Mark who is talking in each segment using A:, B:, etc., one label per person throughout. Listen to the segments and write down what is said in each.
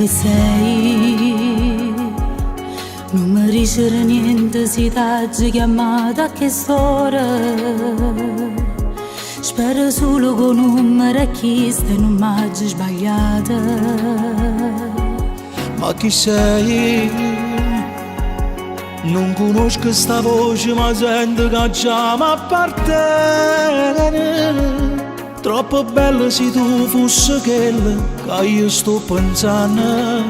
A: dove sei? Non mi dicere niente se t'hai chiamata a che s'ora. Spero solo che non mi racchisti e non mi hagi sbagliata.
B: Ma chi sei? Non conosco sta voce ma sento che già mi appartiene. Troppo bella se tu fossi quella che io sto pensando.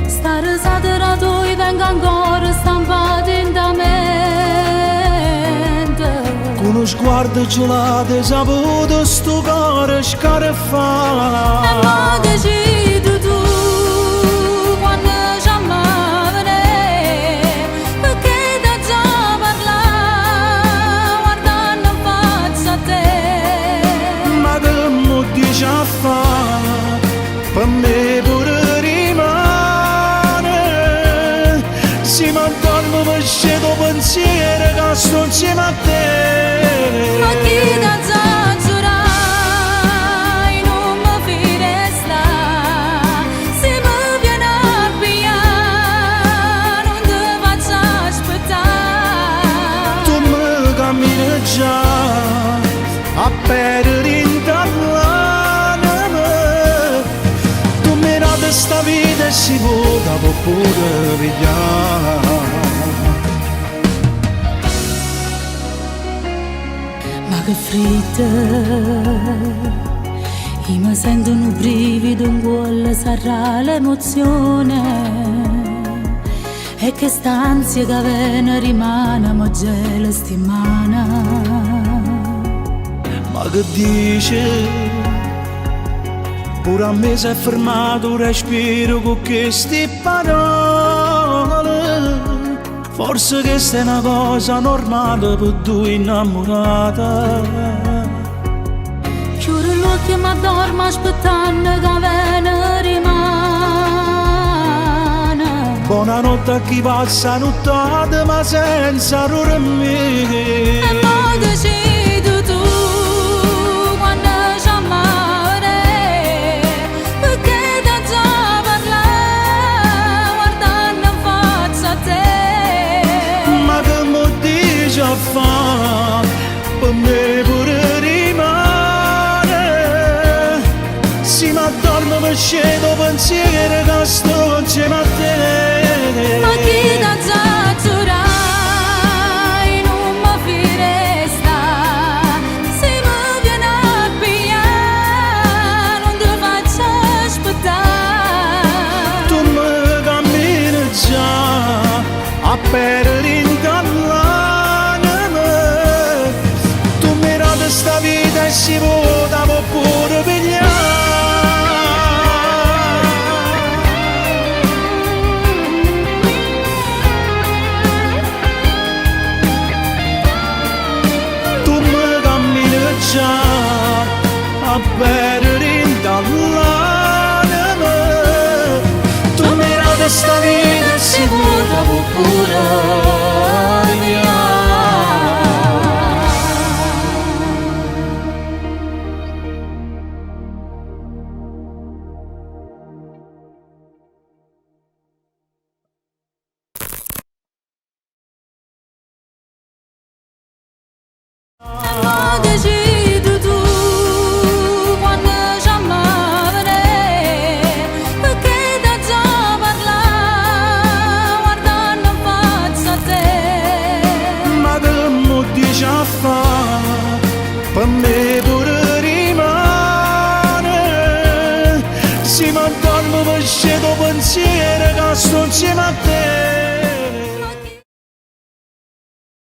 A: Sta risata da tu vengo ancora stampata in da mente.
B: Con uno sguardo gelato e saputo sto cuore scaraffa.
A: E mo decidi tu quando ci amare, perché da già parlare guardando in faccia a te.
B: Ma che mo dici a fa', per me pure rimane. Se mi addormo mi scedo pensiero che sto insieme a te.
A: Ma chi da già giurai non mi firesta, se mi viene a pigliare non ti faccio aspettare.
B: Tu mi cammini già a perdere in l'anima. Tu mi rati sta vita e si può pure pigliare.
A: Ma che fritta, io mi sento un brivido in cuore, sarà l'emozione. E che stanzia che viene rimane, ma gela stimana.
B: Ma che dici? Pure a me si è fermato un respiro con queste parole. Forse questa è una cosa normale per due innamorate.
A: Chiudo l'occhio e mi addormo aspettando che viene rimane.
B: Buonanotte a chi passa nottata ma senza dormire.
A: E mo decidi tu quando ci amare, perché da già parlare guardando in faccia a te.
B: Ma che mo dici a fa', per me pure rimane. Se mi addormo mi scedo pensiero che sto insieme a te.
A: Ma chi da già giurai non mi firesta, se mi viene a pigliare non ti faccio aspettare.
B: Tu mi cammini già a perdere in l'anima. Tu mi rati sta vita e si può pure pigliare. Tu mi cammini già a perdere in l'anima. Tu mi rati sta vita e si può pure pigliare.
A: Ma decidi tu quando ci amare, perché da già parlare guardando in faccia a te.
B: Ma che mo dici a fa', per me pure rimane. Se mi addormo mi scedo pensiero che sto insieme a te.